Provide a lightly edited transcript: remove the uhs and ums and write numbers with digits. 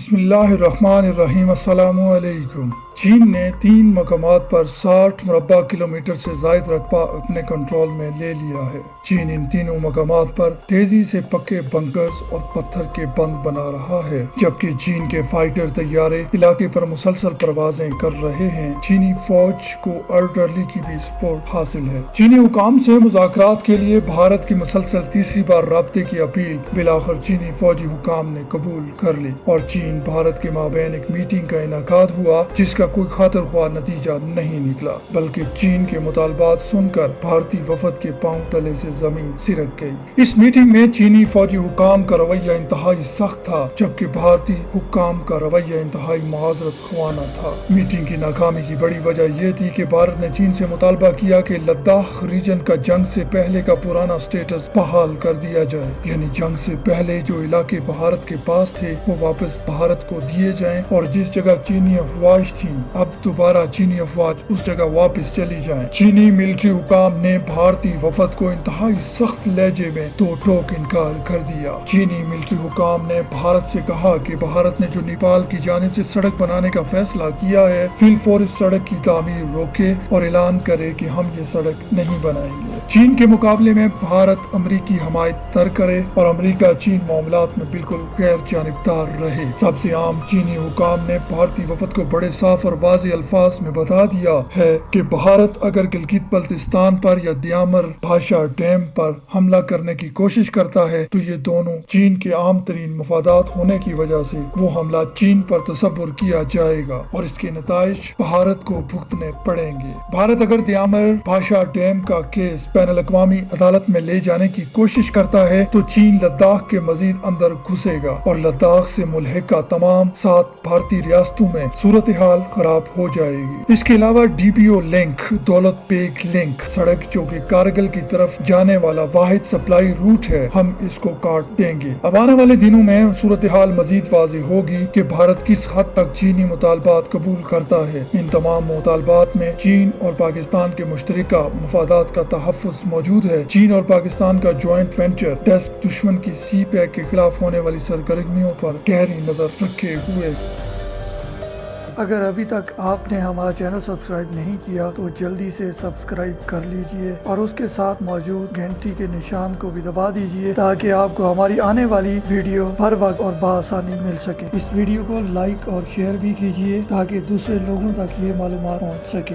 بسم اللہ الرحمن الرحیم۔ السلام علیکم۔ چین نے 3 مقامات پر 60 مربع کلومیٹر سے زائد رقبہ اپنے کنٹرول میں لے لیا ہے۔ چین ان تینوں مقامات پر تیزی سے پکے بنکرز اور پتھر کے بند بنا رہا ہے، جبکہ چین کے فائٹر طیارے علاقے پر مسلسل پروازیں کر رہے ہیں۔ چینی فوج کو آرٹلری کی بھی سپورٹ حاصل ہے۔ چینی حکام سے مذاکرات کے لیے بھارت کی مسلسل تیسری بار رابطے کی اپیل بالآخر چینی فوجی حکام نے قبول کر لی اور چین بھارت کے مابین ایک میٹنگ کا انعقاد ہوا جس کا کوئی خاطر خواہ نتیجہ نہیں نکلا، بلکہ چین کے مطالبات سن کر بھارتی وفد کے پاؤں تلے سے زمین سرک گئی۔ اس میٹنگ میں چینی فوجی حکام کا رویہ انتہائی سخت تھا، جبکہ بھارتی حکام کا رویہ انتہائی معذرت خوانا تھا۔ میٹنگ کی ناکامی کی بڑی وجہ یہ تھی کہ بھارت نے چین سے مطالبہ کیا کہ لداخ ریجن کا جنگ سے پہلے کا پرانا سٹیٹس بحال کر دیا جائے، یعنی جنگ سے پہلے جو علاقے بھارت کے پاس تھے وہ واپس بھارت کو دیے جائیں، اور جس جگہ چینی افواج تھیں اب دوبارہ چینی افواج اس جگہ واپس چلی جائیں۔ چینی ملٹری حکام نے بھارتی وفد کو انتہائی سخت لہجے میں دو ٹوک انکار کر دیا۔ چینی ملٹری حکام نے بھارت سے کہا کہ بھارت نے جو نیپال کی جانب سے سڑک بنانے کا فیصلہ کیا ہے، فی الفور اس سڑک کی تعمیر روکے اور اعلان کرے کہ ہم یہ سڑک نہیں بنائیں گے۔ چین کے مقابلے میں بھارت امریکی حمایت تر کرے اور امریکہ چین معاملات میں بالکل غیر جانبدار رہے۔ سب سے عام چینی حکام نے بھارتی وفد کو بڑے صاف اور واضح الفاظ میں بتا دیا ہے کہ بھارت اگر گلگت بلتستان پر یا دیامر بھاشا ڈیم پر حملہ کرنے کی کوشش کرتا ہے تو یہ دونوں چین کے عام ترین مفادات ہونے کی وجہ سے وہ حملہ چین پر تصور کیا جائے گا اور اس کے نتائج بھارت کو بھگتنے پڑیں گے۔ بھارت اگر دیامر بھاشا ڈیم کا کیس بین الاقوامی عدالت میں لے جانے کی کوشش کرتا ہے تو چین لداخ کے مزید اندر گھسے گا اور لداخ سے ملحقہ تمام 7 بھارتی ریاستوں میں صورتحال خراب ہو جائے گی۔ اس کے علاوہ ڈی پی او لنک، دولت بیگ لنک سڑک جو کہ کارگل کی طرف جانے والا واحد سپلائی روٹ ہے، ہم اس کو کاٹ دیں گے۔ اب آنے والے دنوں میں صورتحال مزید واضح ہوگی کہ بھارت کس حد تک چینی مطالبات قبول کرتا ہے۔ ان تمام مطالبات میں چین اور پاکستان کے مشترکہ مفادات کا تحفظ موجود ہے۔ چین اور پاکستان کا جوائنٹ وینچر ڈیسک دشمن کی سی پیک کے خلاف ہونے والی سرگرمیوں پر گہری نظر رکھے ہوئے۔ اگر ابھی تک آپ نے ہمارا چینل سبسکرائب نہیں کیا تو جلدی سے سبسکرائب کر لیجئے اور اس کے ساتھ موجود گھنٹی کے نشان کو بھی دبا دیجئے تاکہ آپ کو ہماری آنے والی ویڈیو ہر وقت اور بآسانی مل سکے۔ اس ویڈیو کو لائک اور شیئر بھی کیجئے تاکہ دوسرے لوگوں تک یہ معلومات پہنچ سکے۔